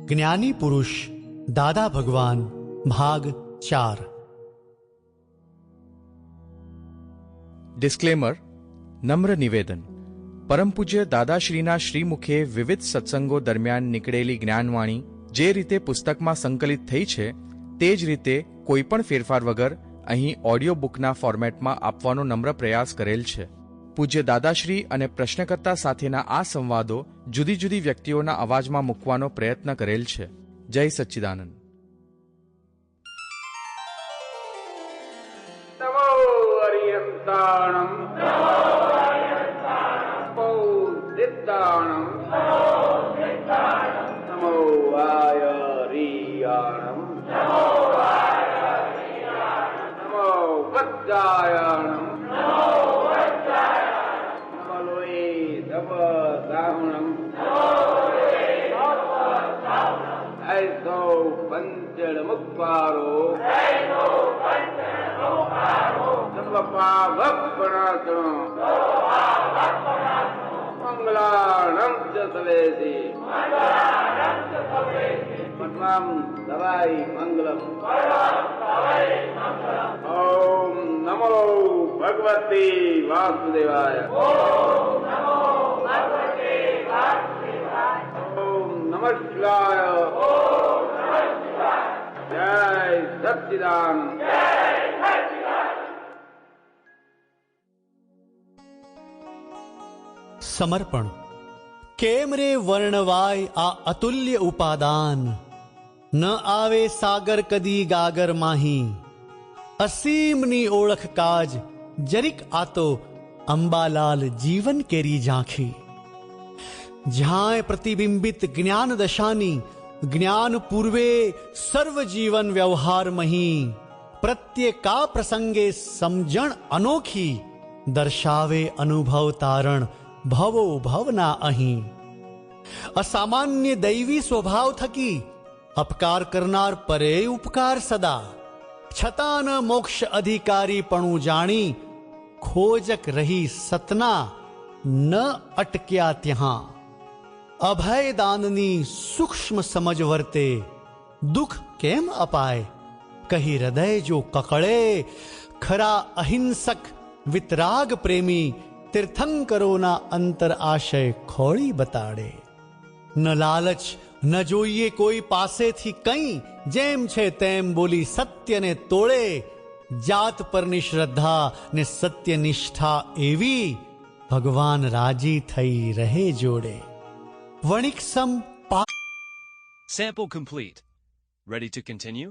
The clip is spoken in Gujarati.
જ્ઞાની પુરુષ દાદા ભગવાન ભાગ 4। ડિસ્ક્લેમર, નમ્ર નિવેદન। પરમ પૂજ્ય દાદાશ્રીના શ્રીમુખે વિવિધ સત્સંગો દરમિયાન નીકળેલી જ્ઞાનવાણી જે રીતે પુસ્તકમાં સંકલિત થઈ છે તે જ રીતે કોઈપણ ફેરફાર વગર અહીં ઓડિયો બુકના ફોર્મેટમાં આપવાનો નમ્ર પ્રયાસ કરેલ છે। પૂજ્ય દાદાશ્રી અને પ્રશ્નકર્તા સાથેના આ સંવાદો જુદી જુદી વ્યક્તિઓના અવાજમાં મૂકવાનો પ્રયત્ન કરેલ છે। જય સચ્ચિદાનંદ। નમો અરિયંતાણમ સિદ્ધાણમ નમો આયરિયાણમ નમો વજ્જાયણમ નમલોએ દવદાહણમ ऐसो पंचड़ मुक्पारो सर्वपावपणासनो मंगलाणं च सवेसी पद्मं दवाई मंगलम। ओम नमो भगवती वासुदेवाय। ओम नमः शिवाय। जय सच्चिदानंद। સમર્પણ। કેમ રે વર્ણવાય આ અતુલ્ય ઉપાદાન, ન આવે સાગર કદી ગાગર માહી। અસીમની ઓળખ કાજ જરીક આતો, અંબાલાલ જીવન કેરી ઝાંખી। જ્યાં પ્રતિબિંબિત જ્ઞાન દશાની, જ્ઞાન પૂર્વે સર્વ જીવન વ્યવહાર મહી। પ્રત્યેકા પ્રસંગે સમજણ અનોખી, દર્શાવે અનુભવ તારણ ભવો ભવના અહીં। અસામાન્ય દૈવી સ્વભાવ થકી અપકાર કરનાર પરે ઉપકાર સદા। છતાં ન મોક્ષ અધિકારી પણું જાણી, ખોજક રહી સતના ન અટક્યા ત્યાં। અભય દાનની સૂક્ષ્મ સમજ વર્તે, દુઃખ કેમ અપાય કહી હૃદય જો કકળે। ખરા અહિંસક વિતરાગ પ્રેમી, તીર્થંકરોના અંતર આશય ખોળી બતાડે। ન લાલચ ન જોઈએ કોઈ પાસેથી કંઈ, જેમ છે તેમ બોલી સત્યને તોળે। જાત પરની શ્રદ્ધા ને સત્યનિષ્ઠા એવી, ભગવાન રાજી થઈ રહે જોડે। વણિક સમ Sample complete. Ready to continue?